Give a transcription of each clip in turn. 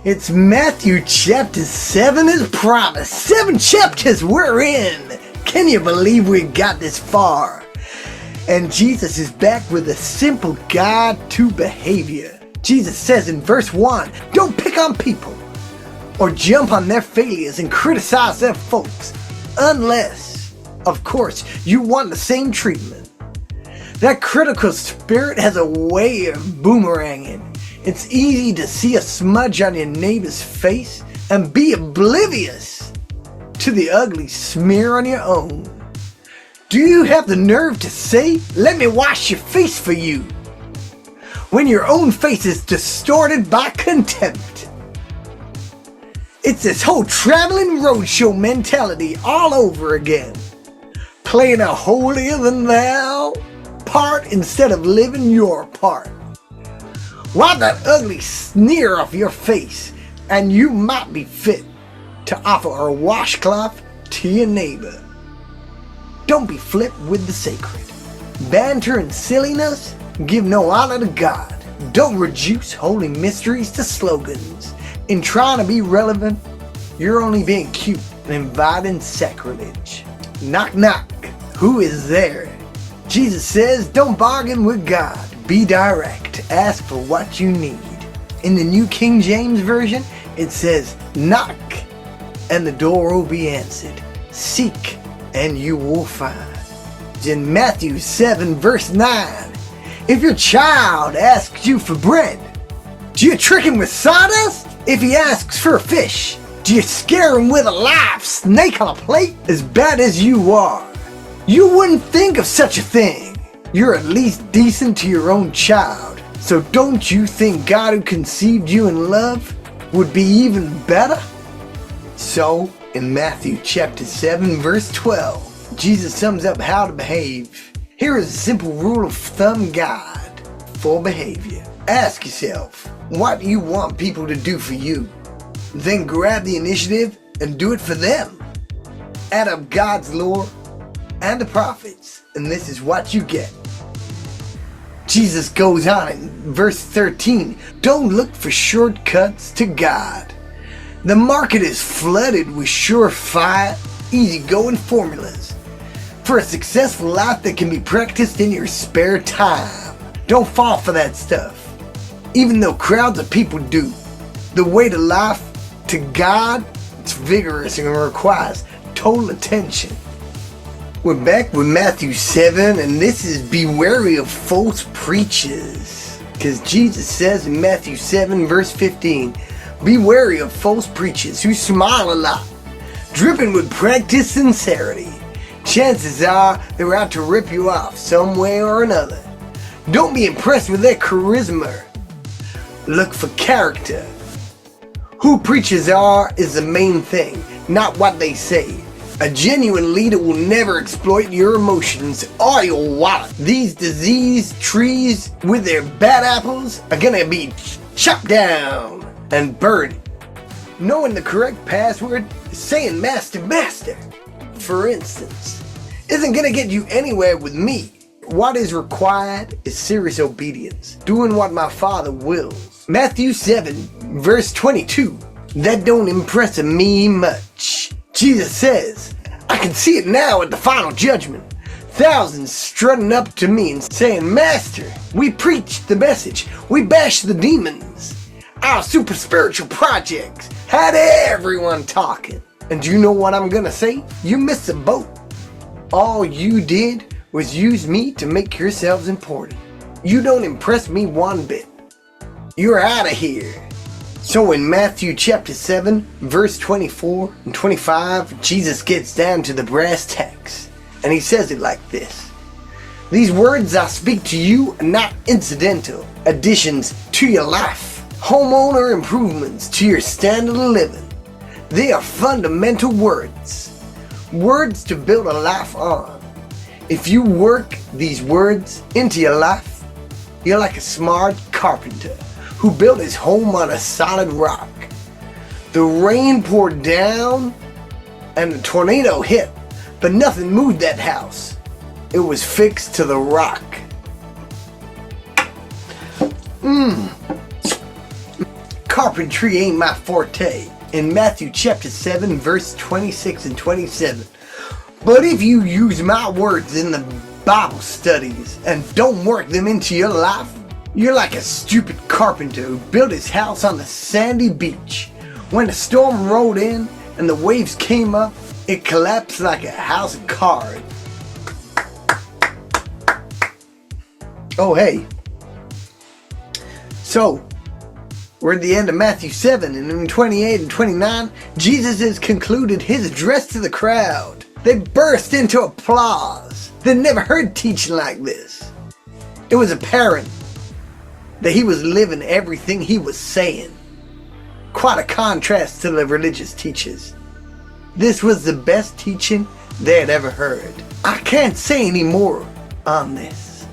It's Matthew chapter 7 as promised. 7 chapters we're in. Can you believe we got this far? And Jesus is back with a simple guide to behavior. Jesus says in verse 1, don't pick on people or jump on their failures and criticize their faults unless, of course, you want the same treatment. That critical spirit has a way of boomeranging. It's easy to see a smudge on your neighbor's face and be oblivious to the ugly smear on your own. Do you have the nerve to say, let me wash your face for you, when your own face is distorted by contempt? It's this whole traveling roadshow mentality all over again. Playing a holier than thou part instead of living your part. Wipe that ugly sneer off your face and you might be fit to offer a washcloth to your neighbor. Don't be flipped with the sacred. Banter and silliness give no honor to God. Don't reduce holy mysteries to slogans. In trying to be relevant, you're only being cute and inviting sacrilege. Knock knock, who is there? Jesus says, don't bargain with God. Be direct. Ask for what you need. In the New King James Version, it says, knock and the door will be answered. Seek and you will find. In Matthew 7 verse 9, if your child asks you for bread, do you trick him with sawdust? If he asks for a fish, do you scare him with a live snake on a plate? As bad as you are, you wouldn't think of such a thing. You're at least decent to your own child. So don't you think God who conceived you in love would be even better? So, in Matthew chapter 7 verse 12, Jesus sums up how to behave. Here is a simple rule of thumb guide for behavior. Ask yourself, what do you want people to do for you? Then grab the initiative and do it for them. Add up God's law and the prophets, and this is what you get. Jesus goes on in verse 13, don't look for shortcuts to God. The market is flooded with surefire, easygoing formulas for a successful life that can be practiced in your spare time. Don't fall for that stuff. Even though crowds of people do, the way to life to God, it's vigorous and requires total attention. We're back with Matthew 7, and this is be wary of false preachers. Because Jesus says in Matthew 7 verse 15, be wary of false preachers who smile a lot, dripping with practiced sincerity. Chances are they're out to rip you off some way or another. Don't be impressed with their charisma. Look for character. Who preachers are is the main thing, not what they say. A genuine leader will never exploit your emotions or your wallet. These diseased trees with their bad apples are gonna be chopped down and burned. Knowing the correct password, saying master, master, for instance, isn't gonna get you anywhere with me. What is required is serious obedience, doing what my Father wills. Matthew 7 verse 22, that don't impress me much. Jesus says, I can see it now at the final judgment. Thousands strutting up to me and saying, Master, we preached the message. We bashed the demons. Our super spiritual projects had everyone talking. And do you know what I'm gonna say? You missed the boat. All you did was use me to make yourselves important. You don't impress me one bit. You're out of here. So in Matthew chapter 7, verse 24 and 25, Jesus gets down to the brass tacks, and he says it like this. These words I speak to you are not incidental additions to your life, homeowner improvements to your standard of living. They are fundamental words, words to build a life on. If you work these words into your life, you're like a smart carpenter who built his home on a solid rock. The rain poured down and the tornado hit, but nothing moved that house. It was fixed to the rock. carpentry ain't my forte. In Matthew chapter 7, verse 26 and 27. But if you use my words in the Bible studies and don't work them into your life, you're like a stupid carpenter who built his house on the sandy beach. When a storm rolled in and the waves came up, it collapsed like a house of cards. Oh, hey. So, we're at the end of Matthew 7, and in 28 and 29, Jesus has concluded his address to the crowd. They burst into applause. They never heard teaching like this. It was apparent that he was living everything he was saying. Quite a contrast to the religious teachers. This was the best teaching they had ever heard. I can't say any more on this.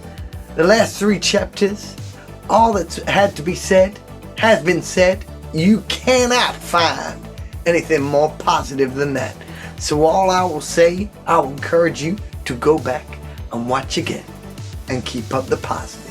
The last 3 chapters, all that had to be said has been said. You cannot find anything more positive than that. So all I will say, I will encourage you to go back and watch again and keep up the positive.